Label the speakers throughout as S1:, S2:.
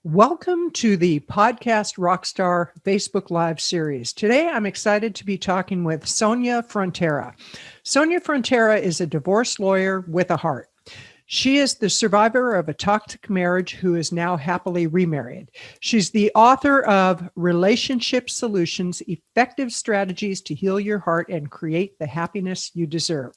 S1: Welcome to the Podcast Rockstar Facebook Live series. Today, I'm excited to be talking with Sonia Frontera. Sonia Frontera is a divorce lawyer with a heart. She is the survivor of a toxic marriage who is now happily remarried. She's the author of Relationship Solutions: Effective Strategies to Heal Your Heart and Create the Happiness You Deserve.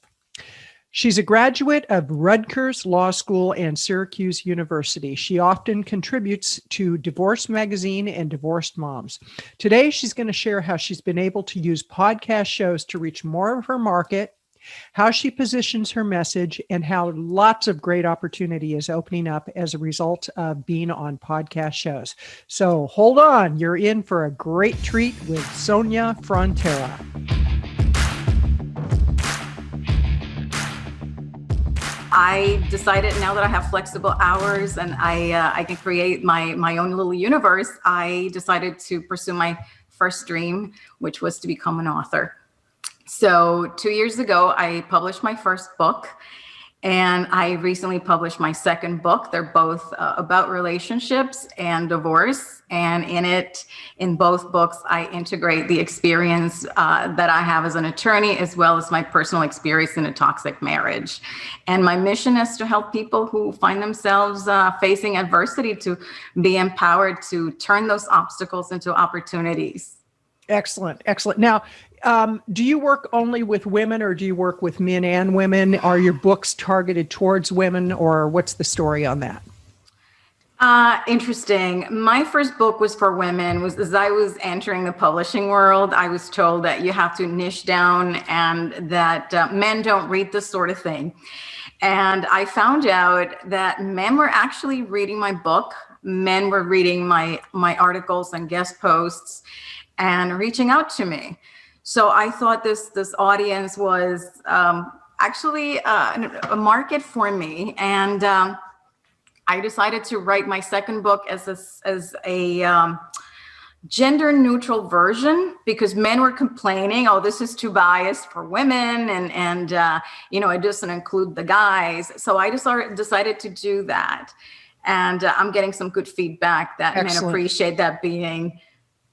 S1: She's a graduate of Rutgers Law School and Syracuse University. She often contributes to Divorce Magazine and Divorced Moms. Today, she's going to share how she's been able to use podcast shows to reach more of her market, how she positions her message, and how lots of great opportunity is opening up as a result of being on podcast shows. So hold on, you're in for a great treat with Sonia Frontera.
S2: I decided now that I have flexible hours and I can create my own little universe, I decided to pursue my first dream, which was to become an author. So 2 years ago, I published my first book, and I recently published my second book. They're both about relationships and divorce. And in both books, I integrate the experience that I have as an attorney, as well as my personal experience in a toxic marriage. And my mission is to help people who find themselves facing adversity to be empowered to turn those obstacles into opportunities.
S1: Excellent. Excellent. Now, do you work only with women, or do you work with men and women? Are your books targeted towards women, or what's the story on that?
S2: Interesting. My first book was for women. As I was entering the publishing world, I was told that you have to niche down and that men don't read this sort of thing. And I found out that men were actually reading my book. Men were reading my articles and guest posts and reaching out to me. So I thought this audience was actually a market for me, and I decided to write my second book as a gender neutral version, because men were complaining, oh, this is too biased for women, and it doesn't include the guys. So I decided to do that, and I'm getting some good feedback that
S1: Excellent.
S2: Men appreciate that being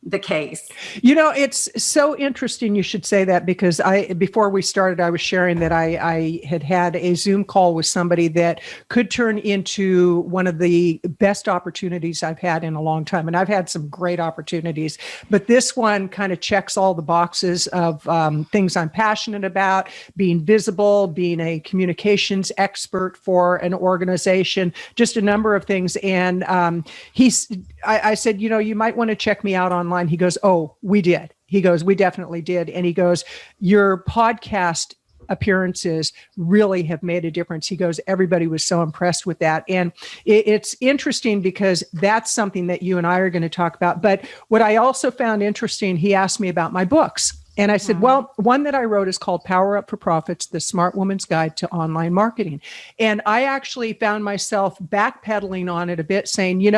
S2: the case.
S1: It's so interesting you should say that, because before we started, I was sharing that I had a Zoom call with somebody that could turn into one of the best opportunities I've had in a long time. And I've had some great opportunities, but this one kind of checks all the boxes of things I'm passionate about: being visible, being a communications expert for an organization, just a number of things. And I said, you might want to check me out online. He goes, oh, we did. He goes, we definitely did. And he goes, your podcast appearances really have made a difference. He goes, everybody was so impressed with that. And it's interesting because that's something that you and I are going to talk about. But what I also found interesting, he asked me about my books. And I said, well, one that I wrote is called Power Up for Profits: The Smart Woman's Guide to Online Marketing. And I actually found myself backpedaling on it a bit, saying,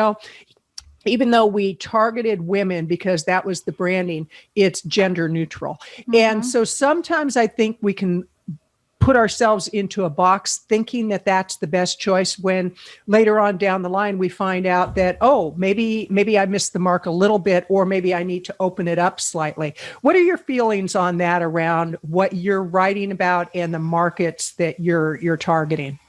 S1: even though we targeted women because that was the branding, it's gender neutral. Mm-hmm. And so sometimes I think we can put ourselves into a box thinking that that's the best choice, when later on down the line, we find out that, oh, maybe I missed the mark a little bit, or maybe I need to open it up slightly. What are your feelings on that, around what you're writing about and the markets that you're targeting?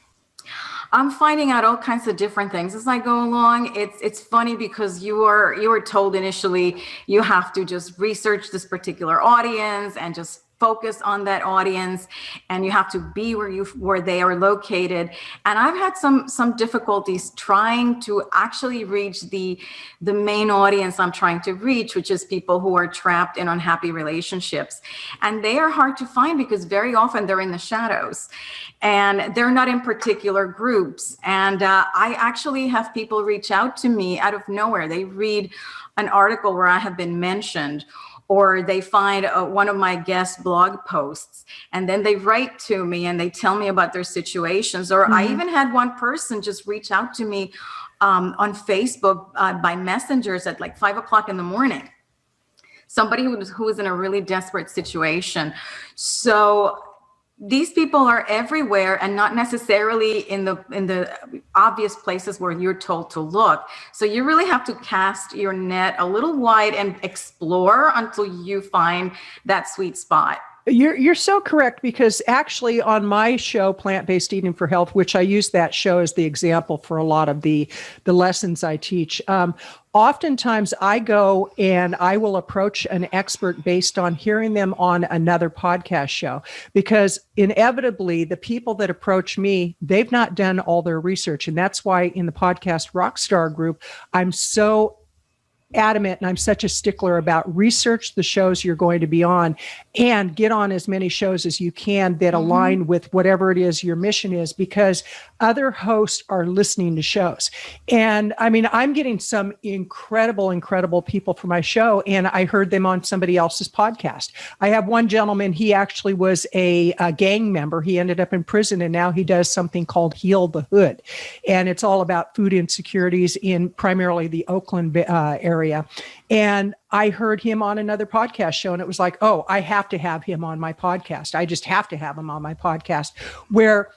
S2: I'm finding out all kinds of different things as I go along. It's funny because you were told initially you have to just research this particular audience and just focus on that audience, and you have to be where they are located. And I've had some difficulties trying to actually reach the main audience I'm trying to reach, which is people who are trapped in unhappy relationships. And they are hard to find because very often they're in the shadows and they're not in particular groups. And I actually have people reach out to me out of nowhere. They read an article where I have been mentioned, or they find one of my guest blog posts, and then they write to me and they tell me about their situations. Or I even had one person just reach out to me on Facebook by messengers at like 5 o'clock in the morning. Somebody who was in a really desperate situation. So these people are everywhere and not necessarily in the obvious places where you're told to look. So you really have to cast your net a little wide and explore until you find that sweet spot.
S1: You're so correct, because actually on my show, Plant-Based Eating for Health, which I use that show as the example for a lot of the lessons I teach, oftentimes I go and I will approach an expert based on hearing them on another podcast show, because inevitably the people that approach me, they've not done all their research. And that's why in the podcast Rockstar group, I'm so adamant and I'm such a stickler about research the shows you're going to be on and get on as many shows as you can that align with whatever it is your mission is, because other hosts are listening to shows. And I mean, I'm getting some incredible people for my show, and I heard them on somebody else's podcast. I have one gentleman, he actually was a gang member. He ended up in prison, and now he does something called Heal the Hood. And it's all about food insecurities in primarily the Oakland area. And I heard him on another podcast show, and it was like, oh, I have to have him on my podcast. I just have to have him on my podcast. Where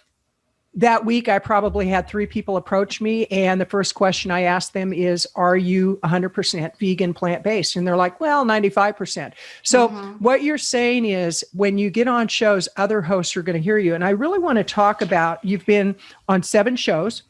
S1: that week, I probably had 3 people approach me, and the first question I asked them is, are you 100% vegan, plant-based? And they're like, well, 95%. So what you're saying is when you get on shows, other hosts are going to hear you. And I really want to talk about, you've been on 7 shows,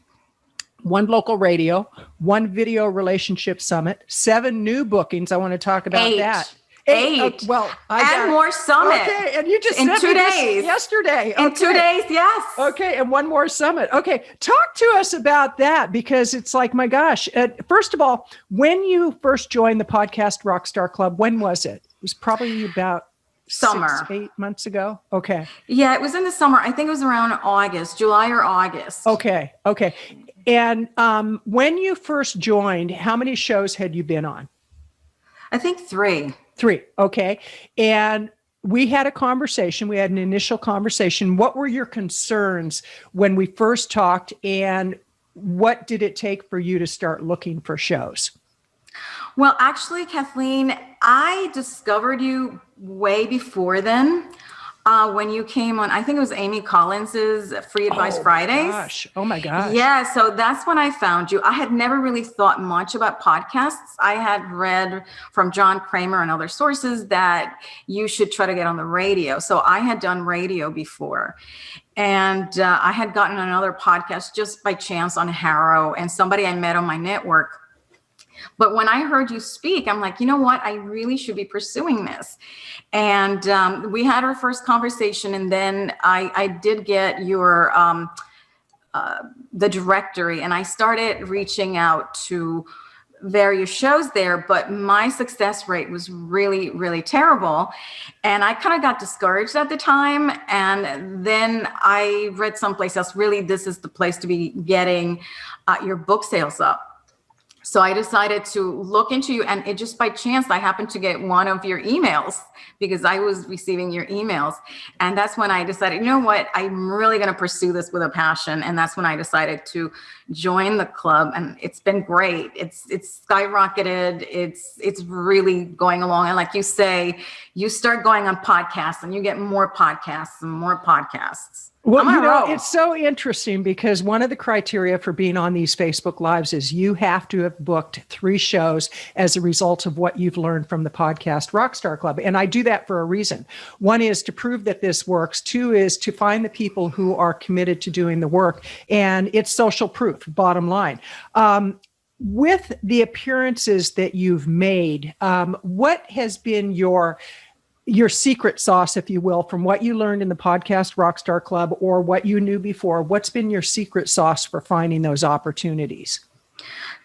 S1: 1 local radio, 1 video relationship summit, 7 new bookings. I want to talk about
S2: 8.
S1: that.
S2: 8. More summit.
S1: Okay, and you just
S2: in
S1: said
S2: 2 days.
S1: Yesterday.
S2: In 2 days, yes.
S1: Okay, and 1 more summit. Okay, talk to us about that, because it's like, my gosh. First of all, when you first joined the podcast Rockstar Club, when was it? It was probably about
S2: summer,
S1: 6-8 months ago. Okay.
S2: Yeah, it was in the summer. I think it was around August, July or August.
S1: Okay. And when you first joined, how many shows had you been on?
S2: I think 3.
S1: 3. Okay. And we had a conversation. We had an initial conversation. What were your concerns when we first talked, and what did it take for you to start looking for shows?
S2: Well, actually, Kathleen, I discovered you way before then. When you came on, I think it was Amy Collins's Free Advice Fridays.
S1: Oh my gosh.
S2: Yeah, so that's when I found you. I had never really thought much about podcasts. I had read from John Kramer and other sources that you should try to get on the radio. So I had done radio before. And I had gotten another podcast just by chance on Harrow, and somebody I met on my network. But when I heard you speak, I'm like, you know what? I really should be pursuing this. And we had our first conversation, and then I did get your the directory, and I started reaching out to various shows there, but my success rate was really terrible. And I kind of got discouraged at the time. And then I read someplace else, really, this is the place to be getting your book sales up. So I decided to look into you, and it just by chance, I happened to get one of your emails because I was receiving your emails. And that's when I decided, you know what, I'm really going to pursue this with a passion. And that's when I decided to join the club. And it's been great. It's skyrocketed. It's really going along. And like you say, you start going on podcasts and you get more podcasts and more podcasts.
S1: Well, it's so interesting because one of the criteria for being on these Facebook Lives is you have to have booked 3 shows as a result of what you've learned from the podcast Rockstar Club. And I do that for a reason. 1 is to prove that this works. 2 is to find the people who are committed to doing the work. And it's social proof, bottom line. With the appearances that you've made, what has been your secret sauce, if you will, from what you learned in the podcast Rockstar Club or what you knew before? What's been your secret sauce for finding those opportunities?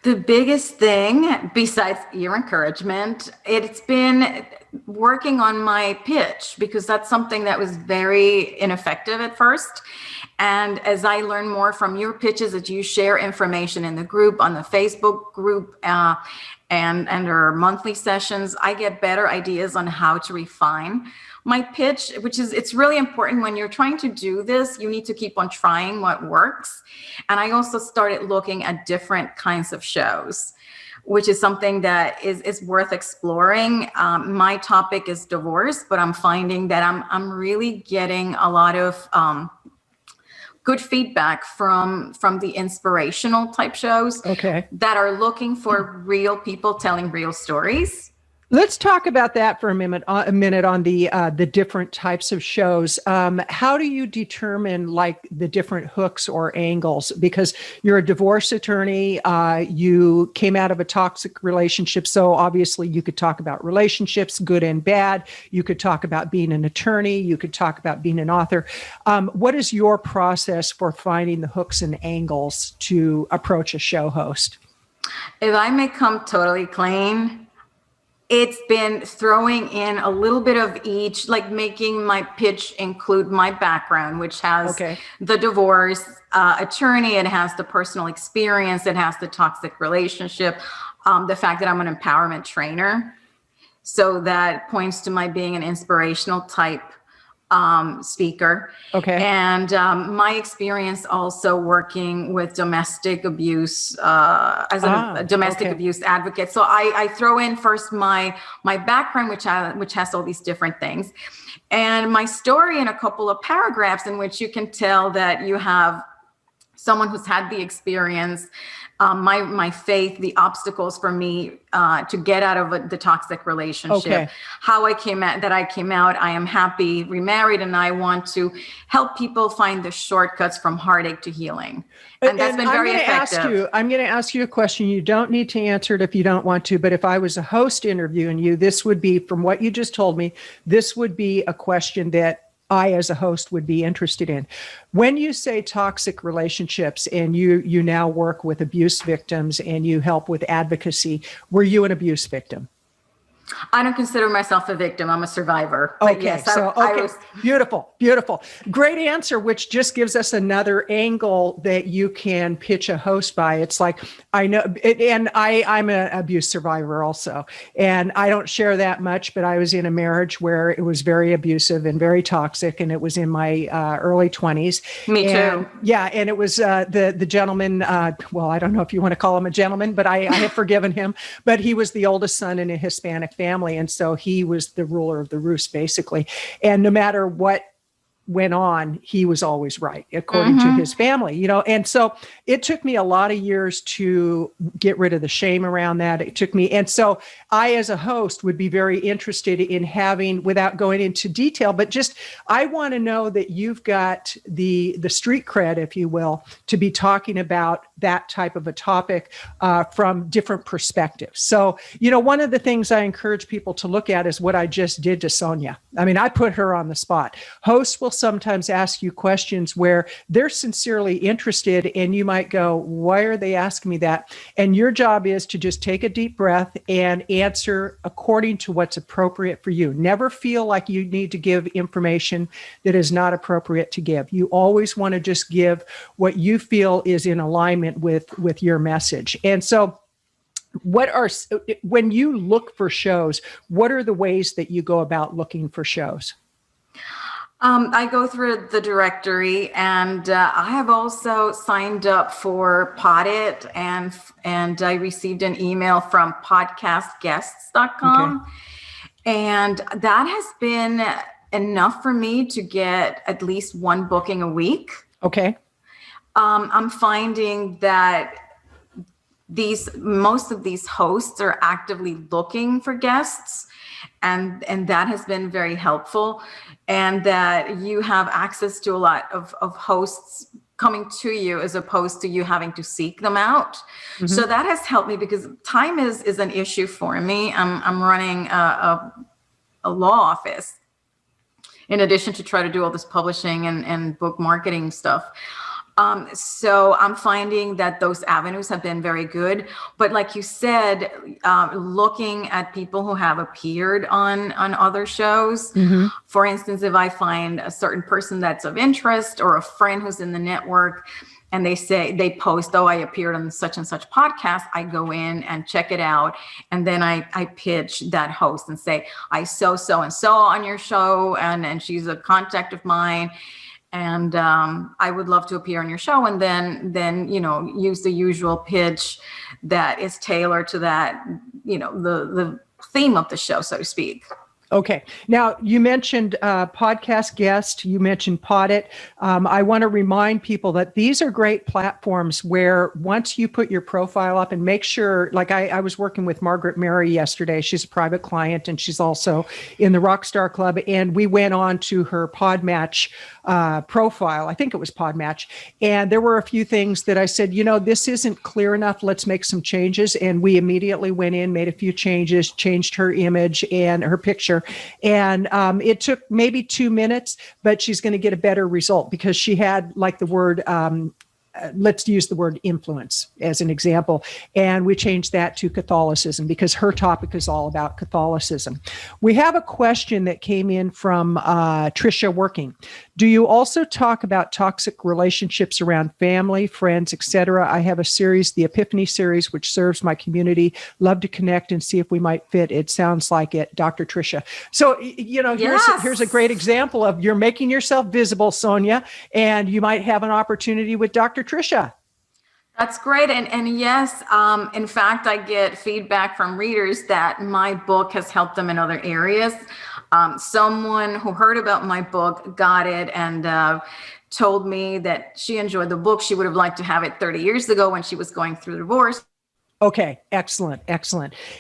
S2: The biggest thing, besides your encouragement, it's been working on my pitch, because that's something that was very ineffective at first. And as I learn more from your pitches, that you share information in the group, on the Facebook group, and our monthly sessions, I get better ideas on how to refine my pitch, it's really important when you're trying to do this. You need to keep on trying what works. And I also started looking at different kinds of shows, which is something that is worth exploring. My topic is divorce, but I'm finding that I'm really getting a lot of good feedback from the inspirational type shows that are looking for real people telling real stories.
S1: Let's talk about that for a minute on the different types of shows. How do you determine like the different hooks or angles? Because you're a divorce attorney, you came out of a toxic relationship. So obviously you could talk about relationships, good and bad. You could talk about being an attorney. You could talk about being an author. What is your process for finding the hooks and angles to approach a show host?
S2: If I may come totally clean, it's been throwing in a little bit of each, like making my pitch include my background, which has the divorce attorney, it has the personal experience, it has the toxic relationship, the fact that I'm an empowerment trainer. So that points to my being an inspirational type speaker. And my experience also working with domestic abuse as a domestic abuse advocate. So I throw in first my background, which has all these different things, and my story in a couple of paragraphs in which you can tell that you have someone who's had the experience, my faith, the obstacles for me to get out of the toxic relationship, how I came out, I am happy, remarried, and I want to help people find the shortcuts from heartache to healing. And that's been very effective.
S1: I'm going to ask you a question. You don't need to answer it if you don't want to, but if I was a host interviewing you, this would be, from what you just told me, this would be a question that I, as a host, would be interested in. When you say toxic relationships and you now work with abuse victims and you help with advocacy, were you an abuse victim?
S2: I don't consider myself a victim. I'm a survivor.
S1: Yes, beautiful. Great answer, which just gives us another angle that you can pitch a host by. It's like, I know, and I'm an abuse survivor also, and I don't share that much, but I was in a marriage where it was very abusive and very toxic, and it was in my early 20s.
S2: Me too.
S1: Yeah, and it was the gentleman, well, I don't know if you want to call him a gentleman, but I have forgiven him, but he was the oldest son in a Hispanic family. And so he was the ruler of the roost, basically. And no matter what went on, he was always right, according to his family, And so it took me a lot of years to get rid of the shame around that. It took me. And so I, as a host, would be very interested in having, without going into detail, but just, I want to know that you've got the street cred, if you will, to be talking about that type of a topic from different perspectives. So, one of the things I encourage people to look at is what I just did to Sonia. I mean, I put her on the spot. Hosts will sometimes ask you questions where they're sincerely interested, and you might go, why are they asking me that? And your job is to just take a deep breath and answer according to what's appropriate for you. Never feel like you need to give information that is not appropriate to give. You always want to just give what you feel is in alignment with your message. And so when you look for shows, what are the ways that you go about looking for shows?
S2: I go through the directory, and I have also signed up for Podit, and I received an email from podcastguests.com. And that has been enough for me to get at least one booking a week. I'm finding that most of these hosts are actively looking for guests, and that has been very helpful, and that you have access to a lot of hosts coming to you as opposed to you having to seek them out. So that has helped me, because time is an issue for me. I'm running a law office in addition to try to do all this publishing and book marketing stuff. So I'm finding that those avenues have been very good. But like you said, looking at people who have appeared on other shows, for instance, if I find a certain person that's of interest or a friend who's in the network, and they post, oh, I appeared on such and such podcast, I go in and check it out. And then I pitch that host and say, I saw so-and-so on your show, and she's a contact of mine. And I would love to appear on your show. And then, use the usual pitch that is tailored to that, the theme of the show, so to speak.
S1: Okay. Now, you mentioned podcast guest, you mentioned Podit. I want to remind people that these are great platforms where once you put your profile up and make sure, like I was working with Margaret Mary yesterday. She's a private client and she's also in the Rockstar Club. And we went on to her Podmatch profile. I think it was Podmatch. And there were a few things that I said, this isn't clear enough. Let's make some changes. And we immediately went in, made a few changes, changed her image and her picture. And it took maybe 2 minutes, but she's going to get a better result because she had like the word, let's use the word influence as an example. And we changed that to Catholicism because her topic is all about Catholicism. We have a question that came in from Tricia Working. Do you also talk about toxic relationships around family, friends, etc.? I have a series, the Epiphany series, which serves my community. Love to connect and see if we might fit. It sounds like it, Dr. Tricia. So, here's a great example of you're making yourself visible, Sonia, and you might have an opportunity with Dr. Tricia.
S2: That's great. And yes, in fact, I get feedback from readers that my book has helped them in other areas. Someone who heard about my book got it and told me that she enjoyed the book. She would have liked to have it 30 years ago when she was going through divorce.
S1: Okay, excellent.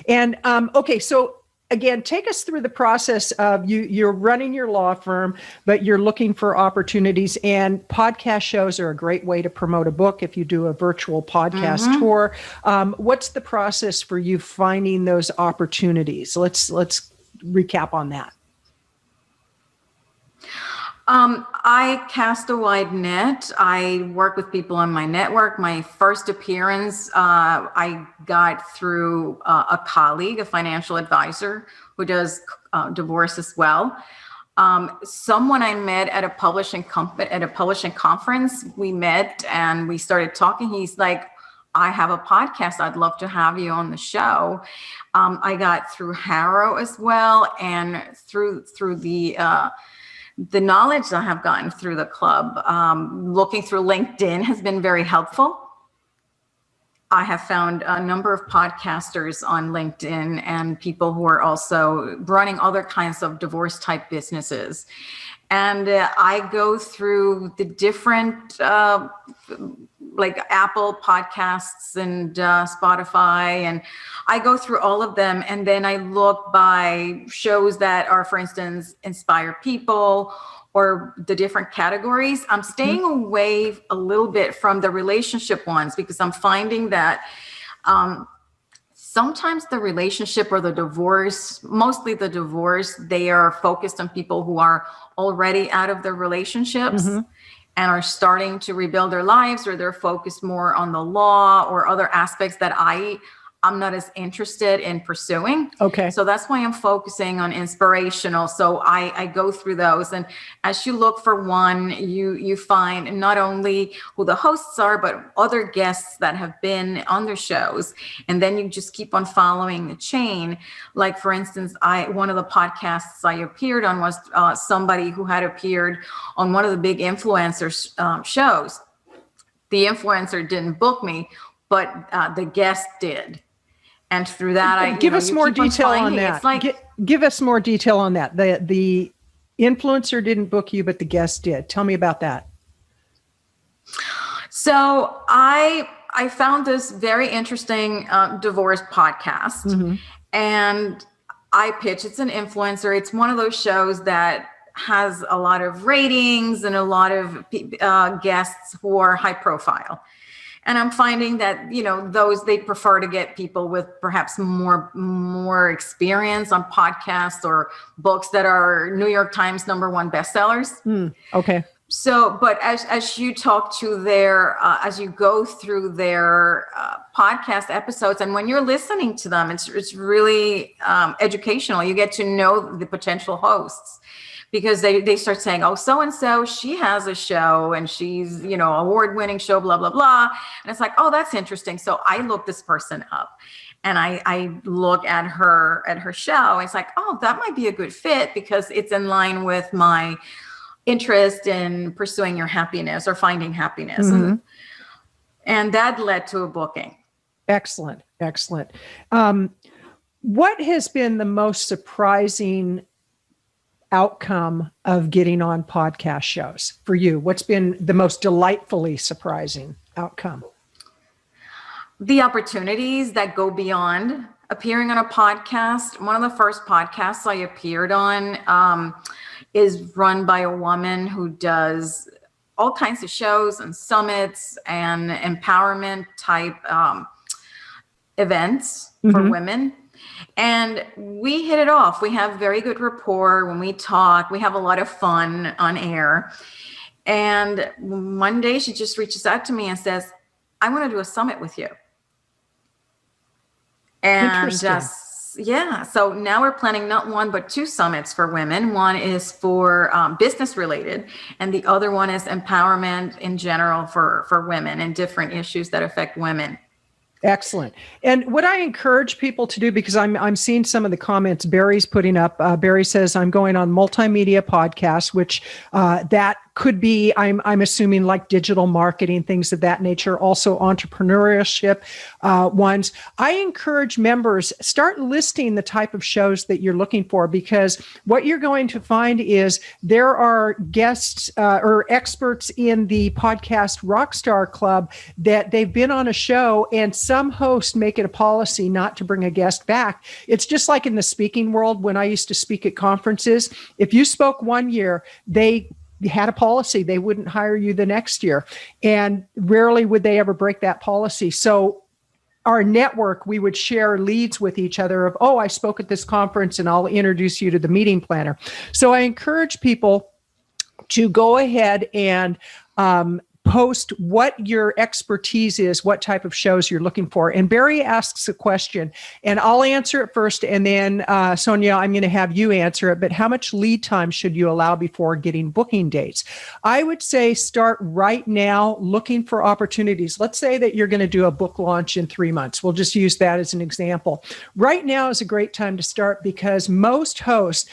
S1: And so again, take us through the process of you're running your law firm, but you're looking for opportunities, and podcast shows are a great way to promote a book if you do a virtual podcast tour. What's the process for you finding those opportunities? Let's recap on that.
S2: I cast a wide net. I work with people on my network. My first appearance, I got through a colleague, a financial advisor who does divorce as well. Someone I met at a publishing conference. We met and we started talking. He's like, I have a podcast. I'd love to have you on the show. I got through Harrow as well, and through the knowledge I have gotten through the club. Looking through LinkedIn has been very helpful. I have found a number of podcasters on LinkedIn and people who are also running other kinds of divorce type businesses. And I go through the different like Apple Podcasts and Spotify, and I go through all of them, and then I look by shows that are, for instance, inspire people or the different categories. I'm staying away a little bit from the relationship ones because I'm finding that sometimes the relationship or the divorce, mostly the divorce, they are focused on people who are already out of their relationships and are starting to rebuild their lives, or they're focused more on the law or other aspects that I'm not as interested in pursuing.
S1: Okay.
S2: So that's why I'm focusing on inspirational. So I go through those. And as you look for one, you find not only who the hosts are, but other guests that have been on their shows. And then you just keep on following the chain. Like, for instance, one of the podcasts I appeared on was somebody who had appeared on one of the big influencers shows. The influencer didn't book me, but the guest did. And through that,
S1: give us more detail on that. Give us more detail on that. The influencer didn't book you, but the guest did. Tell me about that.
S2: So I found this very interesting divorce podcast, and I pitch. It's an influencer. It's one of those shows that has a lot of ratings and a lot of guests who are high profile. And I'm finding that, those, they prefer to get people with perhaps more experience on podcasts or books that are New York Times #1 bestsellers.
S1: Okay.
S2: So, but as you talk to their, as you go through their podcast episodes, and when you're listening to them, it's really educational. You get to know the potential hosts, because they start saying, oh, so-and-so, she has a show and she's, award-winning show, blah, blah, blah. And it's like, oh, that's interesting. So I look this person up and I look at her show. It's like, oh, that might be a good fit because it's in line with my interest in pursuing your happiness or finding happiness.
S1: Mm-hmm.
S2: And that led to a booking.
S1: Excellent. Excellent. What has been the most surprising outcome of getting on podcast shows for you? What's been the most delightfully surprising outcome?
S2: The opportunities that go beyond appearing on a podcast. One of the first podcasts I appeared on is run by a woman who does all kinds of shows and summits and empowerment type events for women. And we hit it off. We have very good rapport when we talk. We have a lot of fun on air. And one day she just reaches out to me and says, I want to do a summit with you. And so now we're planning not one, but 2 summits for women. One is for business related, and the other one is empowerment in general for women and different issues that affect women.
S1: Excellent. And what I encourage people to do, because I'm seeing some of the comments Barry's putting up. Barry says, I'm going on multimedia podcasts, which that could be, I'm assuming, like digital marketing, things of that nature, also entrepreneurship ones. I encourage members, start listing the type of shows that you're looking for, because what you're going to find is there are guests or experts in the podcast Rockstar Club that they've been on a show, and some hosts make it a policy not to bring a guest back. It's just like in the speaking world. When I used to speak at conferences, if you spoke one year, they had a policy they wouldn't hire you the next year, and rarely would they ever break that policy. So our network, we would share leads with each other of, oh, I spoke at this conference and I'll introduce you to the meeting planner. So I encourage people to go ahead and post what your expertise is, what type of shows you're looking for. And Barry asks a question, and I'll answer it first, and then Sonia, I'm going to have you answer it. But how much lead time should you allow before getting booking dates? I would say start right now looking for opportunities. Let's say that you're going to do a book launch in 3 months. We'll just use that as an example. Right now is a great time to start, because most hosts,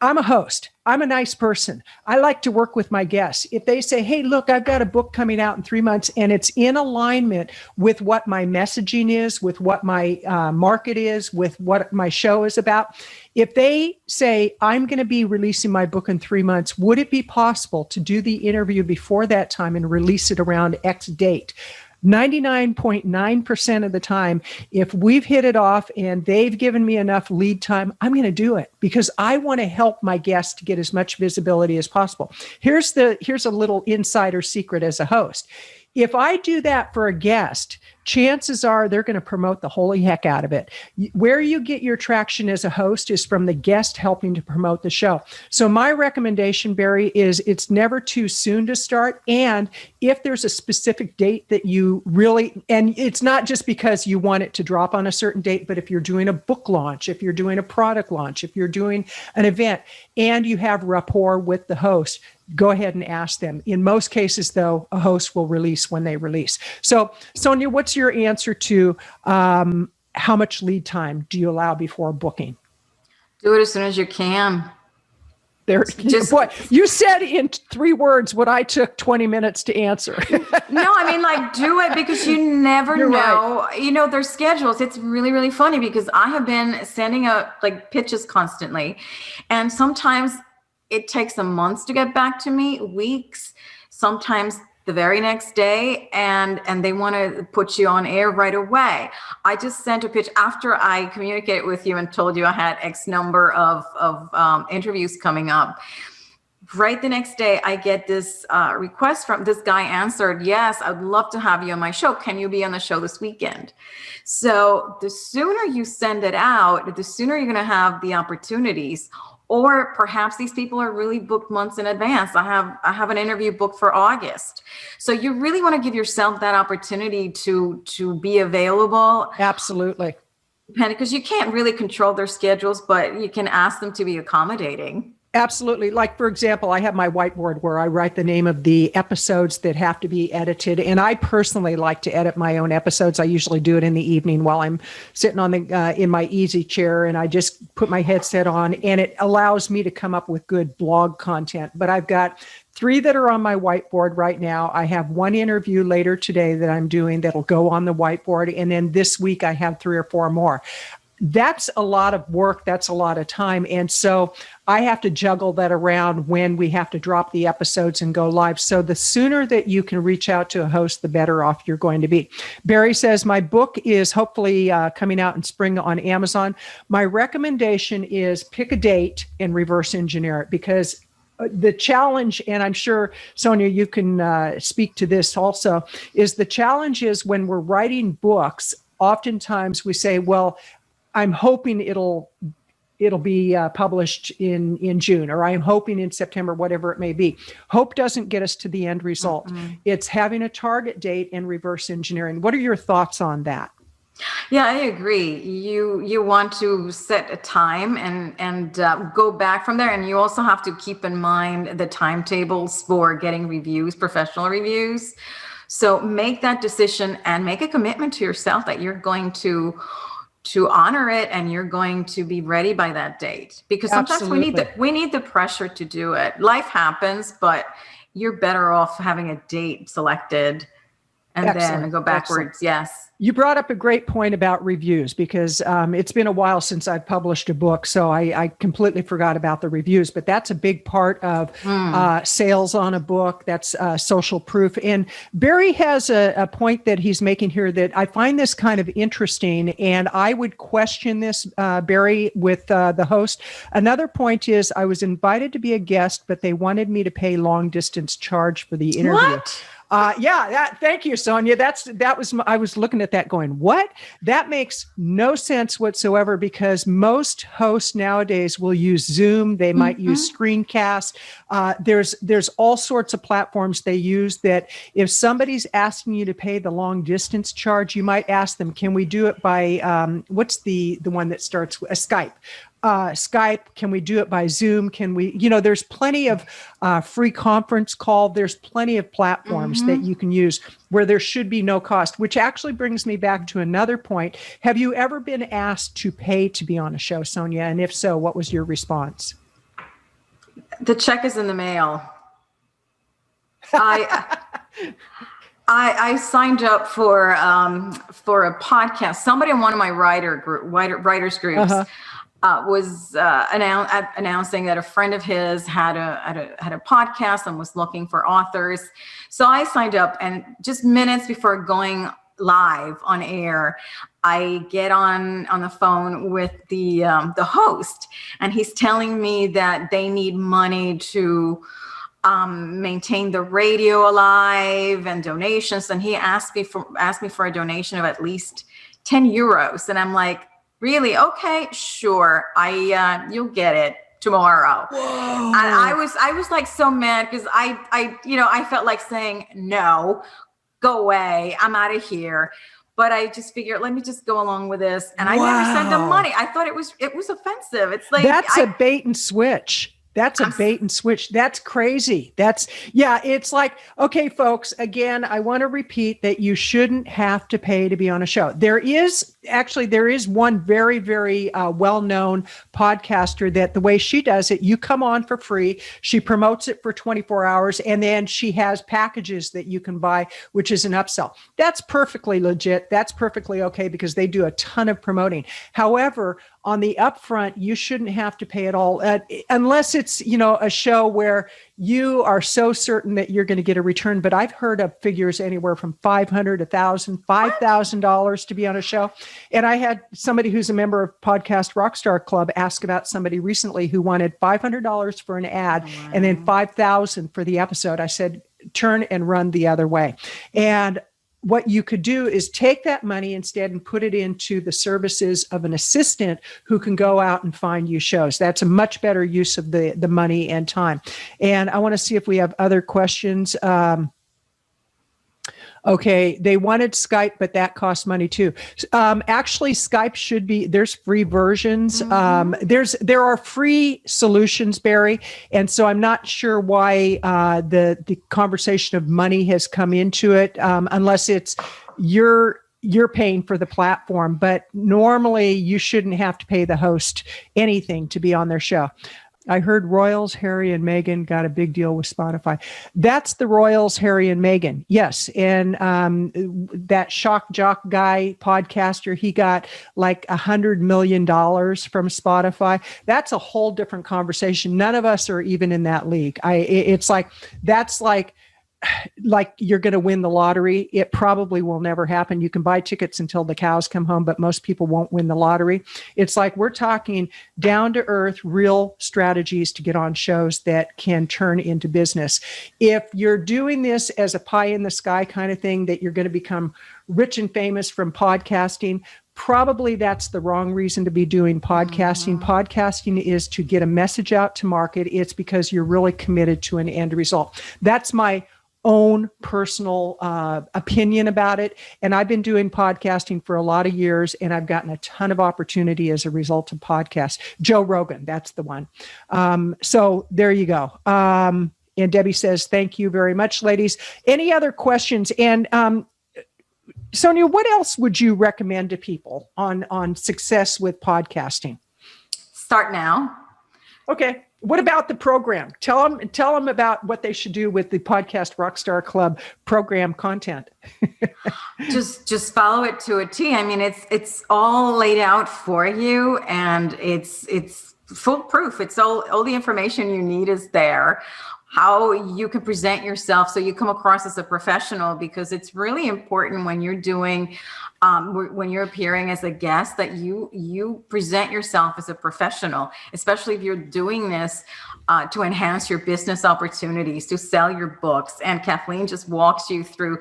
S1: I'm a host. I'm a nice person. I like to work with my guests. If they say, hey, look, I've got a book coming out in 3 months, and it's in alignment with what my messaging is, with what my market is, with what my show is about. If they say, I'm going to be releasing my book in 3 months, would it be possible to do the interview before that time and release it around X date? 99.9% of the time, if we've hit it off and they've given me enough lead time, I'm going to do it, because I want to help my guests to get as much visibility as possible. Here's a little insider secret as a host. If I do that for a guest, chances are they're going to promote the holy heck out of it. Where you get your traction as a host is from the guest helping to promote the show. So my recommendation, Barry, is it's never too soon to start. And if there's a specific date that you really, and it's not just because you want it to drop on a certain date, but if you're doing a book launch, if you're doing a product launch, if you're doing an event, and you have rapport with the host, go ahead and ask them. In most cases, though, a host will release when they release. So, Sonia, what's your answer to how much lead time do you allow before booking?
S2: Do it as soon as you can.
S1: Boy, you said in 3 words what I took 20 minutes to answer.
S2: No, I mean, do it, because you never know.
S1: Right.
S2: Their schedules. It's really, really funny, because I have been sending out pitches constantly, and sometimes it takes them months to get back to me, weeks, sometimes the very next day, and they want to put you on air right away. I just sent a pitch after I communicated with you and told you I had X number of interviews coming up. Right the next day, I get this request from this guy. Answered, yes, I'd love to have you on my show. Can you be on the show this weekend? So the sooner you send it out, the sooner you're going to have the opportunities. Or perhaps these people are really booked months in advance. I have an interview booked for August. So you really want to give yourself that opportunity to be available.
S1: Absolutely.
S2: Because you can't really control their schedules, but you can ask them to be accommodating.
S1: Absolutely. Like, for example, I have my whiteboard where I write the name of the episodes that have to be edited. And I personally like to edit my own episodes. I usually do it in the evening while I'm sitting on in my easy chair, and I just put my headset on, and it allows me to come up with good blog content. But I've got 3 that are on my whiteboard right now. I have 1 interview later today that I'm doing that'll go on the whiteboard. And then this week I have 3 or 4 more. That's a lot of work. That's a lot of time. And so I have to juggle that around when we have to drop the episodes and go live. So the sooner that you can reach out to a host, the better off you're going to be. Barry says, my book is hopefully coming out in spring on Amazon. My recommendation is pick a date and reverse engineer it, because the challenge, and I'm sure, Sonia, you can speak to this also, is the challenge is when we're writing books, oftentimes we say, well, I'm hoping it'll be published in June, or I'm hoping in September, whatever it may be. Hope doesn't get us to the end result. Mm-hmm. It's having a target date and reverse engineering. What are your thoughts on that?
S2: Yeah, I agree. You want to set a time and go back from there. And you also have to keep in mind the timetables for getting reviews, professional reviews. So make that decision and make a commitment to yourself that you're going to honor it, and you're going to be ready by that date, because sometimes we need the pressure to do it. Life happens, but you're better off having a date selected and then go backwards. Excellent. Yes. You
S1: brought up a great point about reviews, because it's been a while since I've published a book, so I completely forgot about the reviews, but that's a big part of sales on a book. That's social proof. And Barry has a point that he's making here that I find this kind of interesting, and I would question this, Barry, with the host. Another point is I was invited to be a guest, but they wanted me to pay long distance charge for the interview.
S2: What?
S1: Thank you, Sonia. I was looking at that going, what? That makes no sense whatsoever, because most hosts nowadays will use Zoom. They might use Screencast. There's all sorts of platforms they use that if somebody's asking you to pay the long distance charge, you might ask them, can we do it by, what's the one that starts with Skype? Skype, can we do it by Zoom? Can we, there's plenty of free conference call. There's plenty of platforms that you can use where there should be no cost, which actually brings me back to another point. Have you ever been asked to pay to be on a show, Sonia? And if so, what was your response?
S2: The check is in the mail. I signed up for a podcast. Somebody in one of my writers groups was announcing that a friend of his had a podcast and was looking for authors. So I signed up, and just minutes before going live on air, I get on the phone with the host, and he's telling me that they need money to maintain the radio alive and donations. And he asked me for a donation of at least 10 euros. And I'm like, really? Okay, sure. You'll get it tomorrow. Whoa. And I was like so mad, because I felt like saying, no, go away. I'm out of here. But I just figured, let me just go along with this. And I never sent them money. I thought it was offensive. It's like,
S1: that's a bait and switch. That's a bait and switch. That's crazy. It's like, okay, folks, again, I want to repeat that you shouldn't have to pay to be on a show. There is one very, very well-known podcaster that the way she does it, you come on for free. She promotes it for 24 hours, and then she has packages that you can buy, which is an upsell. That's perfectly legit. That's perfectly okay, because they do a ton of promoting. However, on the upfront, you shouldn't have to pay at all, unless it's, a show where you are so certain that you're going to get a return. But I've heard of figures anywhere from $500, $1,000, $5,000 to be on a show. And I had somebody who's a member of Podcast Rockstar Club ask about somebody recently who wanted $500 for an ad and then $5,000 for the episode. I said, turn and run the other way. And what you could do is take that money instead and put it into the services of an assistant who can go out and find you shows. That's a much better use of the money and time. And I want to see if we have other questions. Okay, they wanted Skype, but that costs money too. Actually, Skype should be, there's free versions. There are free solutions, Barry. And so I'm not sure why the conversation of money has come into it, unless it's you're paying for the platform. But normally you shouldn't have to pay the host anything to be on their show. I heard Royals, Harry and Meghan got a big deal with Spotify. That's the Royals, Harry and Meghan. Yes. And that Shock Jock guy podcaster, he got like $100 million from Spotify. That's a whole different conversation. None of us are even in that league. It's like, that's like you're going to win the lottery. It probably will never happen. You can buy tickets until the cows come home, but most people won't win the lottery. It's like we're talking down to earth, real strategies to get on shows that can turn into business. If you're doing this as a pie in the sky kind of thing, that you're going to become rich and famous from podcasting, probably that's the wrong reason to be doing podcasting. Podcasting is to get a message out to market. It's because you're really committed to an end result. That's my own personal opinion about it. And I've been doing podcasting for a lot of years, and I've gotten a ton of opportunity as a result of podcasts. Joe Rogan, that's the one. So there you go. And Debbie says, thank you very much, ladies. Any other questions? And Sonia, what else would you recommend to people on success with podcasting?
S2: Start now.
S1: Okay. What about the program? Tell them about what they should do with the Podcast Rockstar Club program content.
S2: just follow it to a T. I mean, it's all laid out for you, and it's foolproof. It's all the information you need is there. How you can present yourself so you come across as a professional, because it's really important when you're doing, when you're appearing as a guest, that you present yourself as a professional, especially if you're doing this to enhance your business opportunities, to sell your books. And Kathleen just walks you through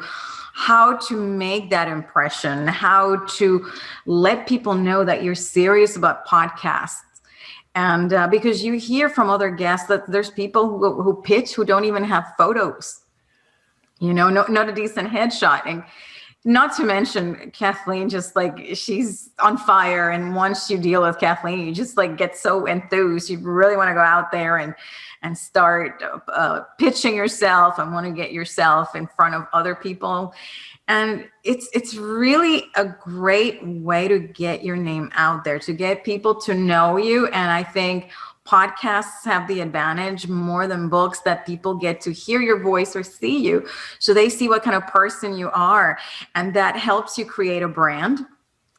S2: how to make that impression, how to let people know that you're serious about podcasts. And because you hear from other guests that there's people who pitch who don't even have photos, not a decent headshot. And not to mention Kathleen, just like she's on fire. And once you deal with Kathleen, you just like get so enthused. You really want to go out there and start pitching yourself and want to get yourself in front of other people. And it's really a great way to get your name out there, to get people to know you. And I think podcasts have the advantage more than books that people get to hear your voice or see you. So they see what kind of person you are. And that helps you create a brand.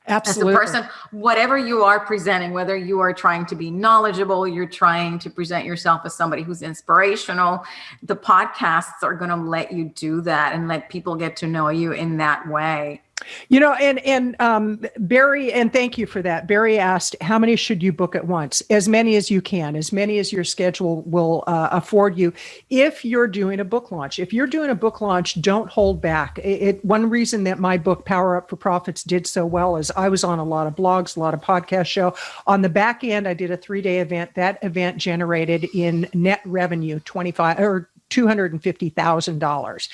S1: Absolutely.
S2: As a person, whatever you are presenting, whether you are trying to be knowledgeable, you're trying to present yourself as somebody who's inspirational, the podcasts are going to let you do that and let people get to know you in that way. And Barry, and thank you for that. Barry asked, how many should you book at once? As many as you can, as many as your schedule will afford you. If you're doing a book launch, don't hold back. One reason that my book, Power Up for Profits, did so well is I was on a lot of blogs, a lot of podcast show. On the back end, I did a 3-day event. That event generated in net revenue $250,000.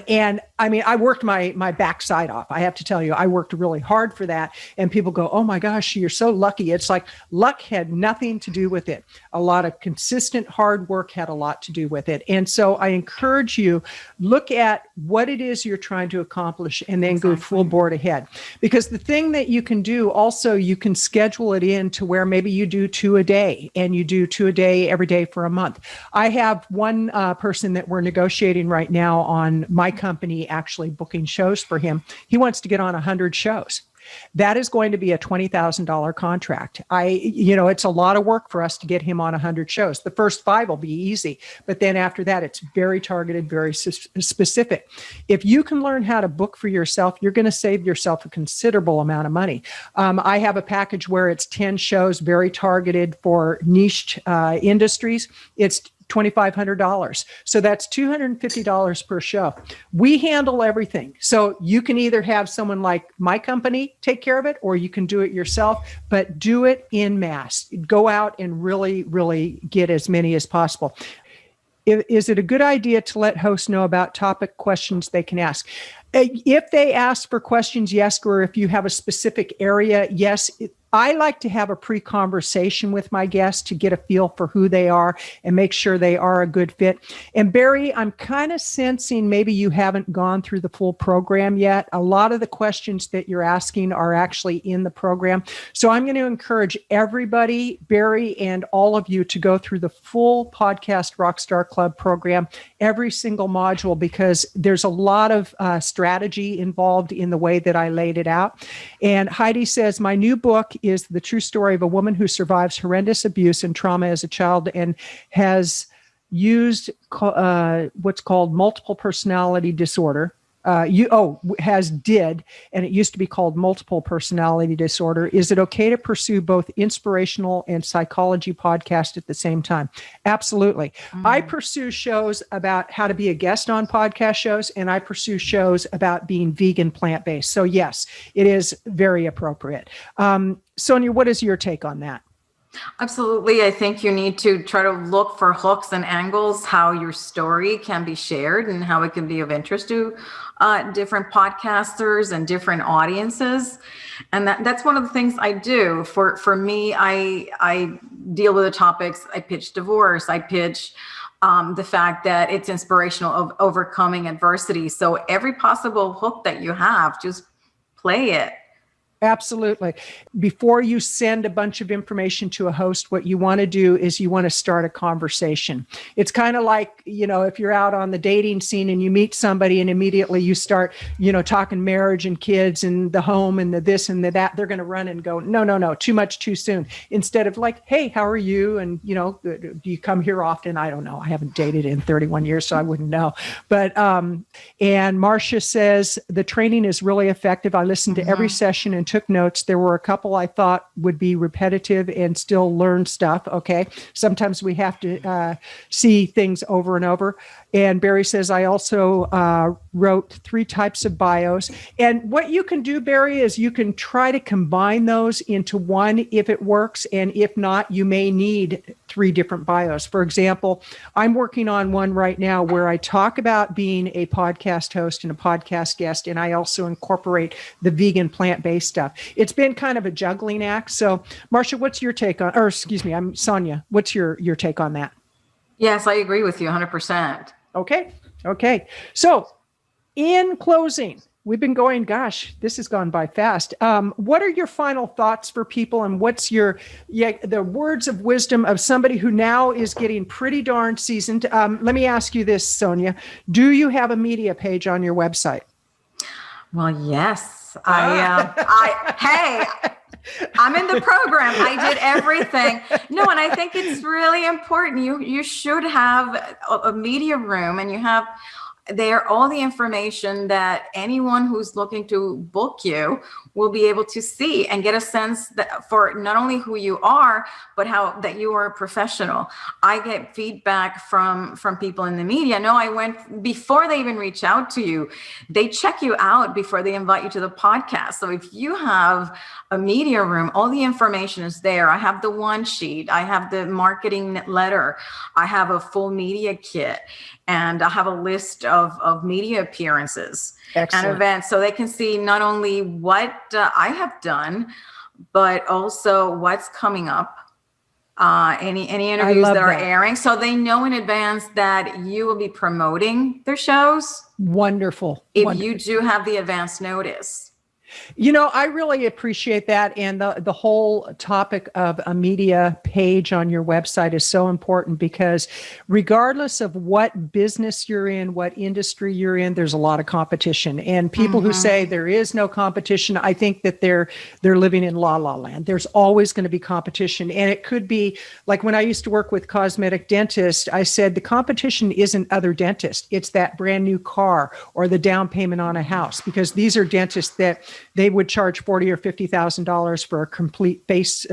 S2: And I mean, I worked my backside off. I have to tell you, I worked really hard for that. And people go, oh my gosh, you're so lucky. It's like luck had nothing to do with it. A lot of consistent hard work had a lot to do with it. And so I encourage you, look at what it is you're trying to accomplish and then go full board ahead. Because the thing that you can do also, you can schedule it in to where maybe you do 2 a day and you do 2 a day every day for a month. I have one person that we're negotiating right now on my company actually booking shows for him. He wants to get on 100 shows. That is going to be a $20,000 contract. It's a lot of work for us to get him on 100 shows. The first 5 will be easy, but then after that, it's very targeted, very specific. If you can learn how to book for yourself, you're going to save yourself a considerable amount of money. I have a package where it's 10 shows, very targeted for niched industries. It's
S1: $2,500. So that's $250 per show. We handle everything. So you can either have someone like my company take care of it, or you can do it yourself, but do it in mass. Go out and really, really get as many as possible. Is it a good idea to let hosts know about topic questions they can ask? If they ask for questions, yes, or if you have a specific area, yes. I like to have a pre-conversation with my guests to get a feel for who they are and make sure they are a good fit. And Barry, I'm kind of sensing maybe you haven't gone through the full program yet. A lot of the questions that you're asking are actually in the program. So I'm going to encourage everybody, Barry, and all of you to go through the full Podcast Rockstar Club program, every single module, because there's a lot of strategy involved in the way that I laid it out. And Heidi says, my new book is the true story of a woman who survives horrendous abuse and trauma as a child and has used what's called multiple personality disorder. And it used to be called multiple personality disorder. Is it okay to pursue both inspirational and psychology podcasts at the same time? Absolutely. Mm-hmm. I pursue shows about how to be a guest on podcast shows, and I pursue shows about being vegan, plant-based. So yes, it is very appropriate. Sonia, what is your take on that?
S2: Absolutely. I think you need to try to look for hooks and angles, how your story can be shared and how it can be of interest to different podcasters and different audiences. And that's one of the things I do. For me, I deal with the topics. I pitch divorce. I pitch the fact that it's inspirational of overcoming adversity. So every possible hook that you have, just play it.
S1: Absolutely. Before you send a bunch of information to a host, what you want to do is you want to start a conversation. It's kind of like, if you're out on the dating scene and you meet somebody and immediately you start, talking marriage and kids and the home and the this and the that, they're going to run and go, no, too much too soon. Instead of like, hey, how are you? And, do you come here often? I don't know. I haven't dated in 31 years, so I wouldn't know. But, and Marcia says, the training is really effective. I listened to every session and took notes. There were a couple I thought would be repetitive and still learn stuff. Okay. Sometimes we have to see things over and over. And Barry says, I also wrote 3 types of bios. And what you can do, Barry, is you can try to combine those into one if it works. And if not, you may need 3 different bios. For example, I'm working on one right now where I talk about being a podcast host and a podcast guest, and I also incorporate the vegan plant-based stuff. It's been kind of a juggling act. So, Marcia, what's your take on, or excuse me, I'm Sonia. What's your take on that?
S2: Yes, I agree with you 100%.
S1: Okay. So, in closing, we've been going, gosh, this has gone by fast. What are your final thoughts for people, and what's the words of wisdom of somebody who now is getting pretty darn seasoned? Let me ask you this, Sonia. Do you have a media page on your website?
S2: Well, yes. Hey, I'm in the program. I did everything. No, and I think it's really important. You should have a media room, and you have there all the information that anyone who's looking to book you will be able to see and get a sense that for not only who you are, but how that you are a professional. I get feedback from people in the media. No, I went before they even reach out to you. They check you out before they invite you to the podcast. So if you have a media room, all the information is there. I have the one sheet. I have the marketing letter. I have a full media kit. And I have a list of media appearances and events, so they can see not only what I have done, but also what's coming up, any interviews that are airing, so they know in advance that you will be promoting their shows.
S1: Wonderful.
S2: If you do have the advance notice.
S1: I really appreciate that. And the whole topic of a media page on your website is so important, because regardless of what business you're in, what industry you're in, there's a lot of competition. And people who say there is no competition, I think that they're living in la la land. There's always going to be competition. And it could be like when I used to work with cosmetic dentists, I said the competition isn't other dentists. It's that brand new car or the down payment on a house, because these are dentists that they would charge $40,000 or $50,000 for a complete face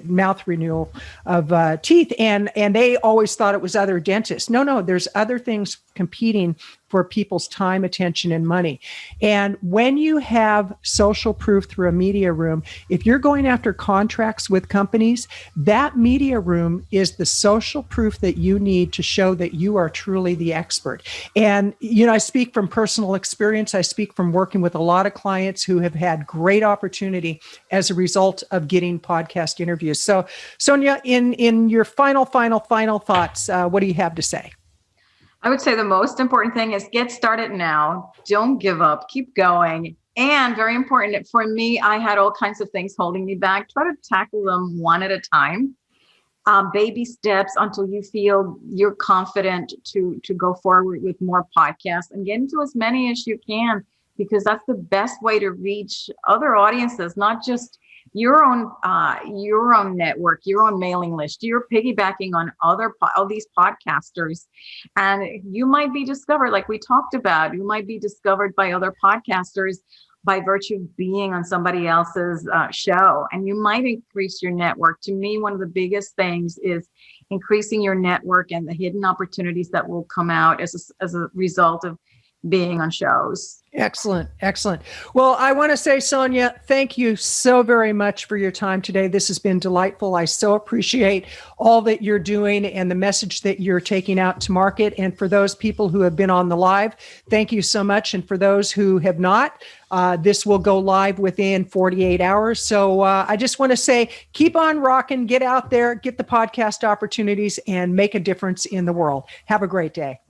S1: mouth renewal of teeth, and they always thought it was other dentists. No, there's other things competing for people's time, attention, and money. And when you have social proof through a media room, if you're going after contracts with companies, that media room is the social proof that you need to show that you are truly the expert. And, I speak from personal experience. I speak from working with a lot of clients who have had great opportunity as a result of getting podcast interviews. So, Sonia, in your final thoughts, what do you have to say?
S2: I would say the most important thing is get started now. Don't give up. Keep going. And very important for me, I had all kinds of things holding me back. Try to tackle them one at a time. Baby steps until you feel you're confident to go forward with more podcasts, and get into as many as you can, because that's the best way to reach other audiences, not just your own network, your own mailing list. You're piggybacking on all these podcasters, and you might be discovered, like we talked about. You might be discovered by other podcasters by virtue of being on somebody else's show, and you might increase your network. To me, one of the biggest things is increasing your network and the hidden opportunities that will come out as a result of being on shows.
S1: Excellent. Well, I want to say, Sonia, thank you so very much for your time today. This has been delightful. I so appreciate all that you're doing and the message that you're taking out to market. And for those people who have been on the live, thank you so much. And for those who have not, this will go live within 48 hours. So I just want to say, keep on rocking, get out there, get the podcast opportunities, and make a difference in the world. Have a great day.